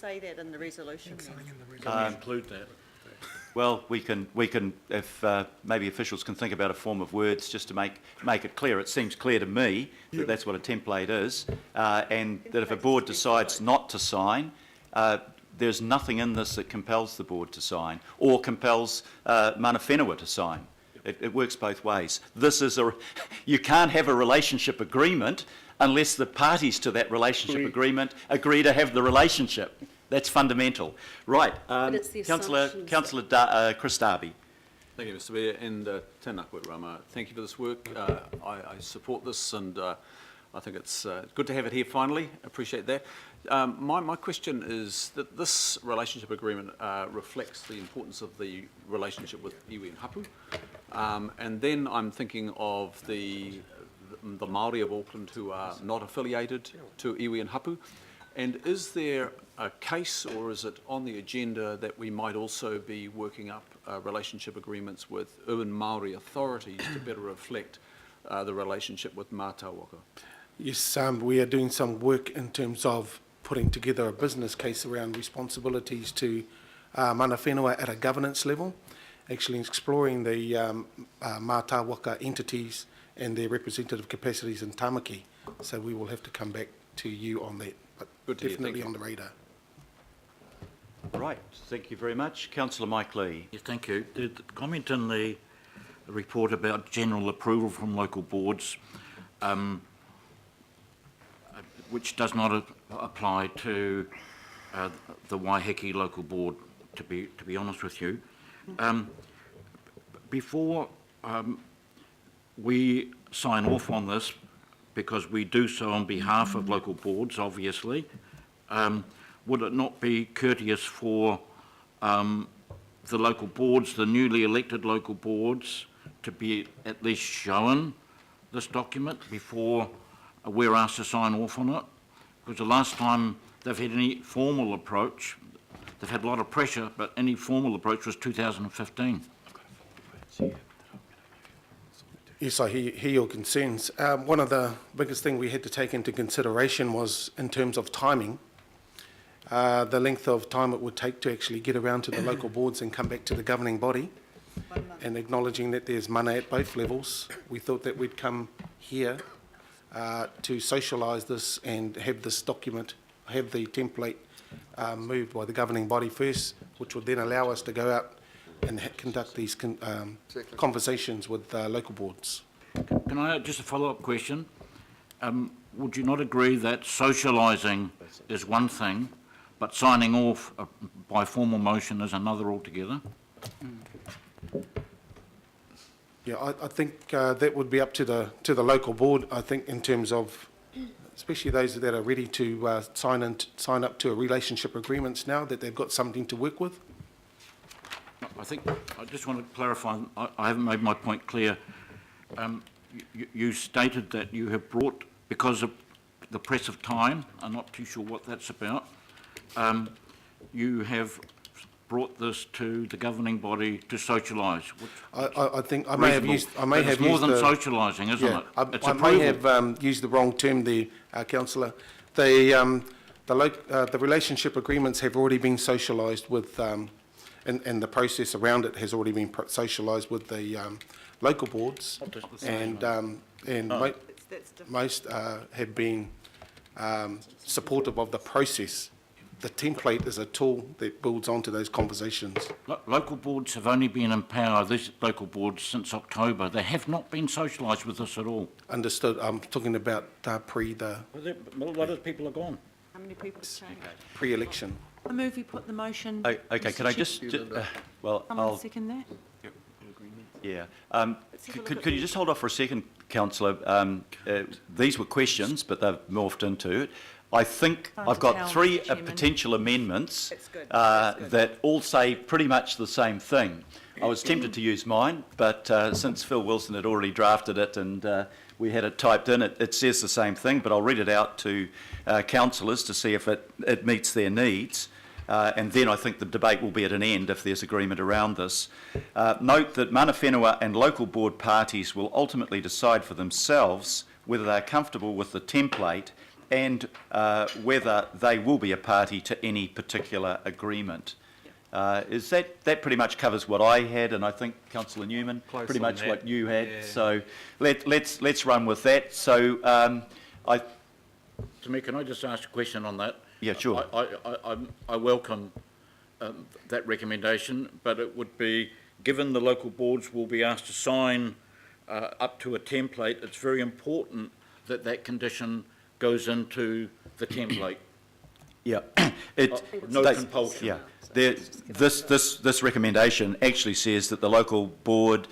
say that in the resolution then? Can we include that? Well, we can if maybe officials can think about a form of words just to make it clear. It seems clear to me that that's what a template is, and that if a board decides not to sign, there's nothing in this that compels the board to sign or compels mana whenua to sign. It works both ways. You can't have a relationship agreement unless the parties to that relationship agreement agree to have the relationship. That's fundamental. Right, Councillor Chris Darby. Thank you, Mr Mayor, and tēnā koe Rama. Thank you for this work. I support this, and I think it's good to have it here finally. Appreciate that. My question is that this relationship agreement reflects the importance of the relationship with iwi and hapu, and then I'm thinking of the Māori of Auckland who are not affiliated to iwi and hapu. And is there a case, or is it on the agenda, that we might also be working up relationship agreements with urban Māori authorities to better reflect the relationship with Mātāwaka? Yes, we are doing some work in terms of putting together a business case around responsibilities to mana whenua at a governance level, actually exploring the Mātāwaka entities and their representative capacities in Tamaki. So we will have to come back to you on that. But definitely on the radar. Right, thank you very much. Councillor Mike Lee. Yes, thank you. The comment in the report about general approval from local boards, which does not apply to the Waiheke local board, to be honest with you. Before we sign off on this, because we do so on behalf of local boards, obviously, would it not be courteous for the local boards, the newly elected local boards, to be at least shown this document before we're asked to sign off on it? Because the last time they've had any formal approach, they've had a lot of pressure, but any formal approach was 2015. Yes, I hear your concerns. One of the biggest things we had to take into consideration was in terms of timing, the length of time it would take to actually get around to the local boards and come back to the governing body. And acknowledging that there's mana at both levels, we thought that we'd come here to socialise this and have this document, have the template moved by the governing body first, which would then allow us to go out and conduct these conversations with local boards. Can I just a follow-up question? Would you not agree that socialising is one thing, but signing off by formal motion is another altogether? Yeah, I think that would be up to the local board. I think in terms of, especially those that are ready to sign up to a relationship agreements now, that they've got something to work with. I think I just want to clarify, I haven't made my point clear. You stated that you have brought, because of the press of time, I'm not too sure what that's about, you have brought this to the governing body to socialise. I think I may have used. It's more than socialising, isn't it? I may have used the wrong term there, Councillor. The relationship agreements have already been socialised with. And the process around it has already been socialised with the local boards, and most have been supportive of the process. The template is a tool that builds onto those conversations. Local boards have only been in power, these local boards, since October. They have not been socialised with this at all. Understood. I'm talking about pre the... Well, a lot of people are gone. How many people have changed? Pre-election. I move we put the motion. Okay, can I just... well, I'll second that. Yeah. Could you just hold off for a second, Councillor? These were questions, but they've morphed into it. I think I've got three potential amendments that all say pretty much the same thing. I was tempted to use mine, but since Phil Wilson had already drafted it and we had it typed in, it says the same thing, but I'll read it out to councillors to see if it meets their needs. And then I think the debate will be at an end if there's agreement around this. Note that mana whenua and local board parties will ultimately decide for themselves whether they're comfortable with the template and whether they will be a party to any particular agreement. Is that pretty much covers what I had, and I think Councillor Newman Close pretty on much that. what you had. Yeah. So let's run with that. So To me, can I just ask a question on that? Yeah, sure. I welcome that recommendation, but it would be, given the local boards will be asked to sign up to a template, it's very important that that condition goes into the template. Yeah, No compulsion. Yeah, this recommendation actually says that the local board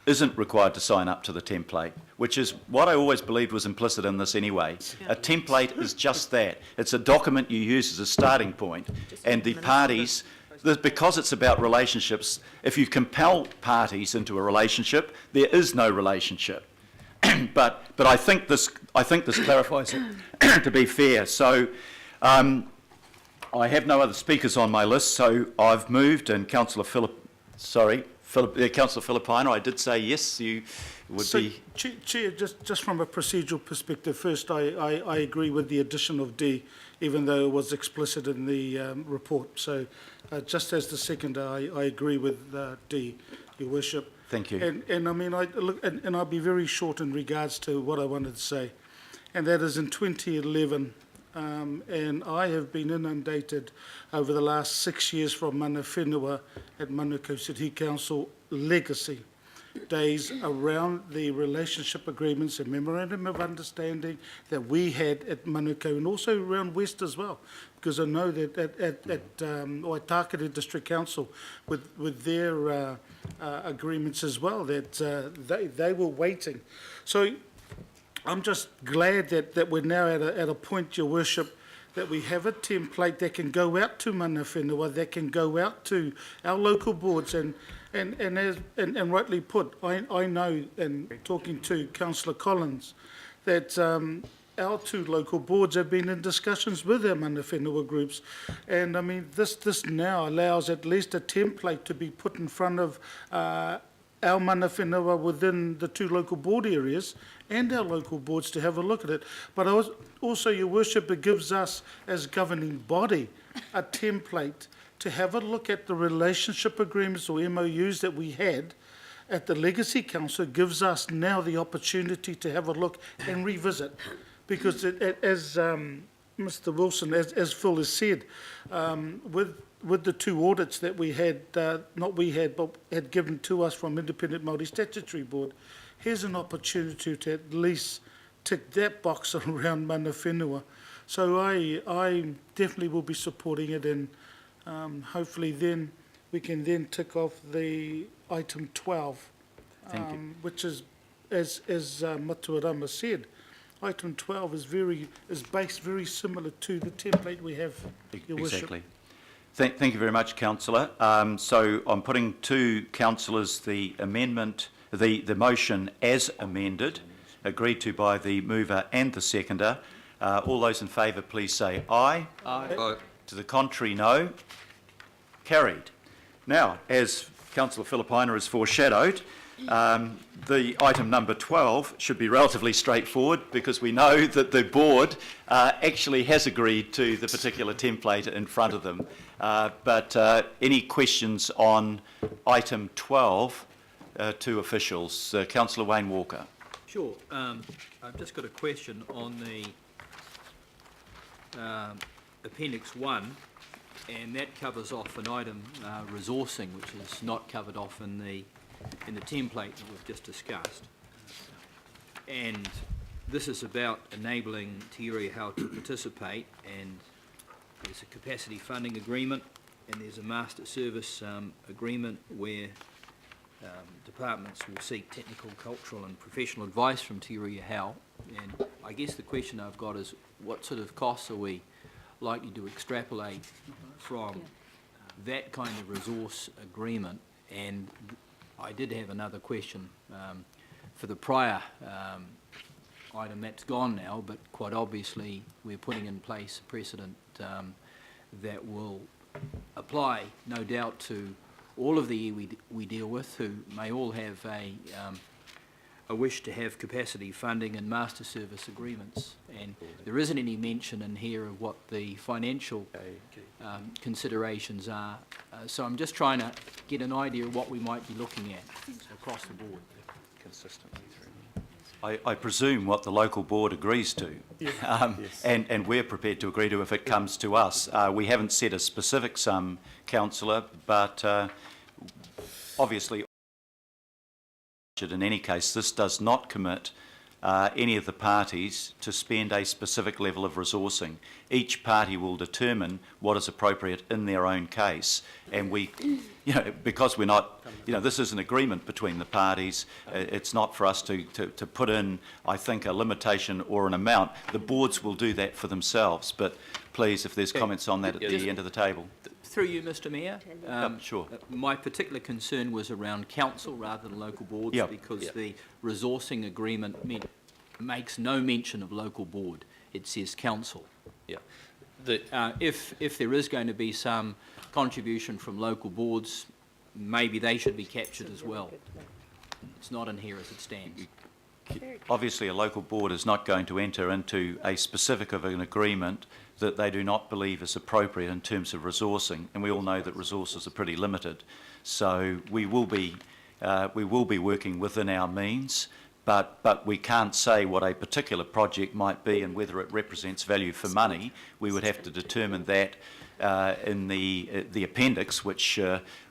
isn't required to sign up to the template, which is what I always believed was implicit in this anyway. A template is just that. It's a document you use as a starting point, and the parties, because it's about relationships, if you compel parties into a relationship, there is no relationship. But I think this clarifies it, to be fair. So I have no other speakers on my list, so I've moved, and Councillor Councillor Filipaina, I did say yes, you would be... Chair, just from a procedural perspective, first I agree with the addition of D, even though it was explicit in the report. So just as the seconder, I agree with D, Your Worship. Thank you. And I mean, and I'll be very short in regards to what I wanted to say, and that is in 2011, and I have been inundated over the last 6 years from mana whenua at Manukau City Council legacy days around the relationship agreements and memorandum of understanding that we had at Manukau, and also around West as well, because I know that at Waitakere District Council with their agreements as well, that they were waiting. So I'm just glad that we're now at a point, Your Worship, that we have a template that can go out to mana whenua, that can go out to our local boards, and rightly put, I know, in talking to Councillor Collins, that our two local boards have been in discussions with our mana whenua groups, and I mean this now allows at least a template to be put in front of our mana whenua within the two local board areas and our local boards to have a look at it. But also, Your Worship, it gives us as governing body a template to have a look at the relationship agreements or MOUs that we had at the Legacy Council. It gives us now the opportunity to have a look and revisit. Because as Mr. Wilson, as Phil has said, with the two audits that we had, not we had, but had given to us from Independent Māori Statutory Board, here's an opportunity to at least tick that box around mana whenua. So I definitely will be supporting it, and hopefully then we can then tick off the item 12, which is, as Matuarama said, item 12 is based very similar to the template we have, Your Worship. Exactly. Thank you very much, Councillor. So I'm putting to councillors the amendment, the motion as amended, agreed to by the mover and the seconder. All those in favour, please say aye. Aye. To the contrary, no. Carried. Now, as Councillor Filipaina has foreshadowed, the item number 12 should be relatively straightforward, because we know that the board actually has agreed to the particular template in front of them. But any questions on item 12 to officials? Councillor Wayne Walker. Sure. I've just got a question on the Appendix 1, and that covers off an item, resourcing, which is not covered off in the template that we've just discussed. And this is about enabling Te Uri Hau to participate, and there's a capacity funding agreement, and there's a master service agreement where departments will seek technical, cultural and professional advice from Te Uri Hau. And I guess the question I've got is, what sort of costs are we likely to extrapolate from that kind of resource agreement? And I did have another question for the prior item that's gone now, but quite obviously we're putting in place a precedent that will apply, no doubt, to all of the we deal with, who may all have a wish to have capacity funding and master service agreements, and there isn't any mention in here of what the financial considerations are. So I'm just trying to get an idea of what we might be looking at across the board. Consistently through. I presume what the local board agrees to, and we're prepared to agree to if it comes to us. We haven't set a specific sum, councillor, but obviously, in any case, this does not commit any of the parties to spend a specific level of resourcing. Each party will determine what is appropriate in their own case, and we, because we're not, this is an agreement between the parties. It's not for us to put in, I think, a limitation or an amount. The boards will do that for themselves. But please, if there's comments on that at the end of the table. Through you, Mr Mayor. Sure. My particular concern was around council rather than local boards, because the resourcing agreement makes no mention of local board. It says council. Yeah. If there is going to be some contribution from local boards, maybe they should be captured as well. It's not in here as it stands. Obviously, a local board is not going to enter into a specific of an agreement that they do not believe is appropriate in terms of resourcing, and we all know that resources are pretty limited. So we will be working within our means, but we can't say what a particular project might be and whether it represents value for money. We would have to determine that in the appendix, which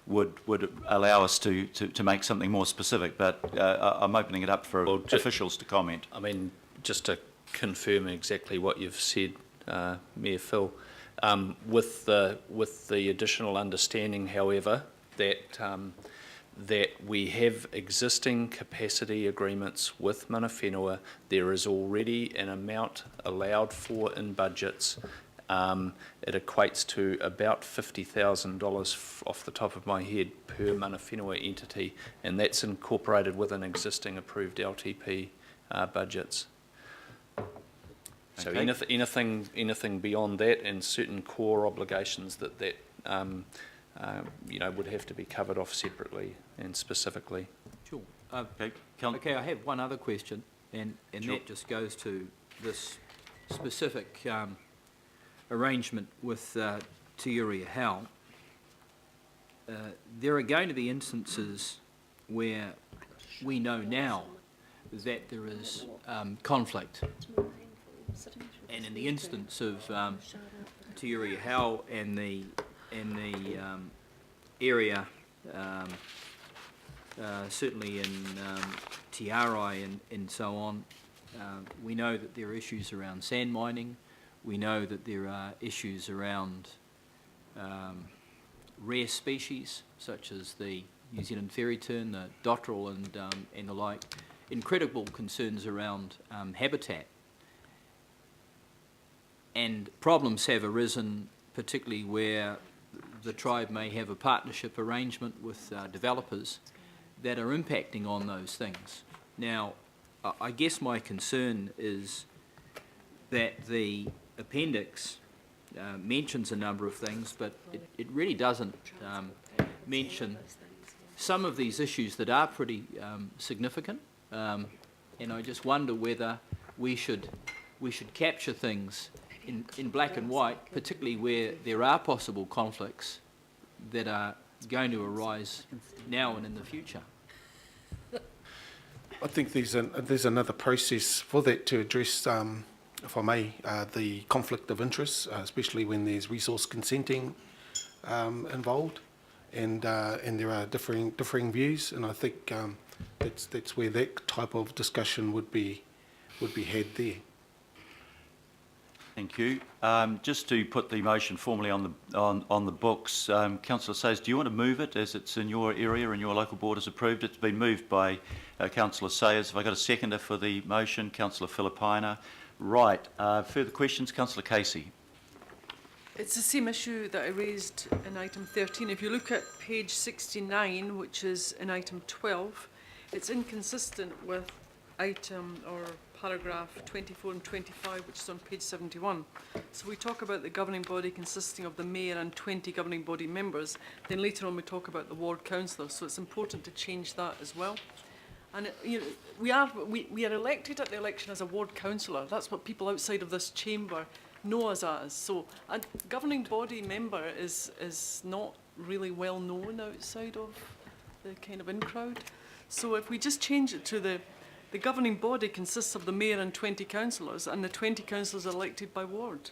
would allow us to make something more specific. But I'm opening it up for officials to comment. I mean, just to confirm exactly what you've said, Mayor Phil, with the additional understanding, however, that we have existing capacity agreements with mana whenua. There is already an amount allowed for in budgets. It equates to about $50,000 off the top of my head per mana whenua entity, and that's incorporated within existing approved LTP budgets. So anything beyond that, and certain core obligations that would have to be covered off separately and specifically. Sure. Okay, I have one other question, and Sure. that just goes to this specific arrangement with Te Uri Hau. There are going to be instances where we know now that there is conflict. And in the instance of Te Uri Hau and the area, certainly in Te Arai and so on, we know that there are issues around sand mining. We know that there are issues around rare species, such as the New Zealand fairy tern, the dotterel and the like. Incredible concerns around habitat. And problems have arisen, particularly where the tribe may have a partnership arrangement with developers that are impacting on those things. Now, I guess my concern is that the appendix mentions a number of things, but it really doesn't mention some of these issues that are pretty significant. And I just wonder whether we should capture things in black and white, particularly where there are possible conflicts that are going to arise now and in the future. I think there's another process for that to address, if I may, the conflict of interest, especially when there's resource consenting involved, and there are differing views, and I think that's where that type of discussion would be had there. Thank you. Just to put the motion formally on the books, Councillor Sayers, do you want to move it as it's in your area and your local board has approved it? It's been moved by Councillor Sayers. Have I got a seconder for the motion? Councillor Philippina. Right. Further questions? Councillor Casey. It's the same issue that I raised in item 13. If you look at page 69, which is in item 12, it's inconsistent with item or paragraph 24 and 25, which is on page 71. So we talk about the governing body consisting of the mayor and 20 governing body members. Then later on we talk about the ward councillor. So it's important to change that as well. And, we are elected at the election as a ward councillor. That's what people outside of this chamber know us as. So a governing body member is not really well known outside of the kind of in-crowd. So if we just change it to the governing body consists of the mayor and 20 councillors, and the 20 councillors are elected by ward.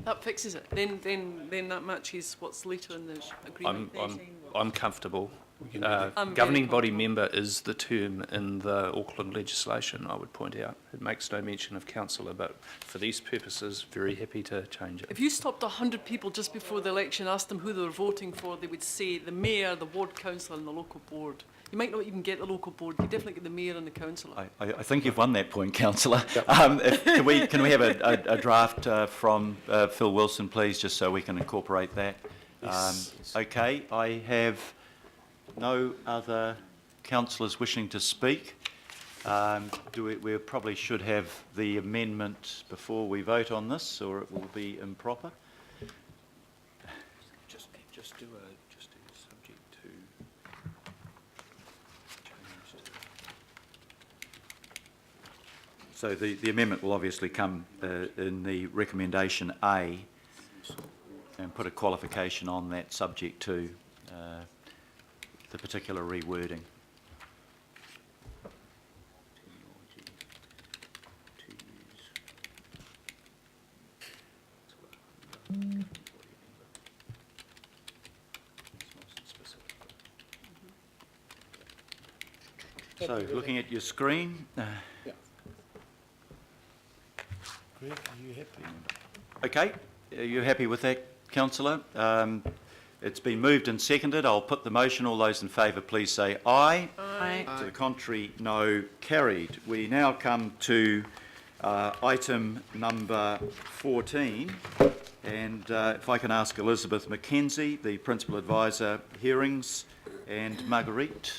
That fixes it. Then that matches what's later in the agreement. I'm comfortable. I'm Governing very body comfortable. member is the term in the Auckland legislation, I would point out. It makes no mention of councillor, but for these purposes, very happy to change it. If you stopped 100 people just before the election, asked them who they were voting for, they would say the mayor, the ward councillor and the local board. You might not even get the local board, you definitely get the mayor and the councillor. I think you've won that point, councillor. Can we have a draft from Phil Wilson, please, just so we can incorporate that? Okay, I have no other councillors wishing to speak. We probably should have the amendment before we vote on this, or it will be improper. Just do subject to So the amendment will obviously come in the recommendation A, and put a qualification on that subject to the particular rewording. So, looking at your screen, Greg, are you happy? okay, are you happy with that, councillor? It's been moved and seconded. I'll put the motion. All those in favour, please say aye. Aye. To the contrary, no. Carried. We now come to item number 14, and if I can ask Elizabeth Mackenzie, the Principal Advisor, Hearings, and Marguerite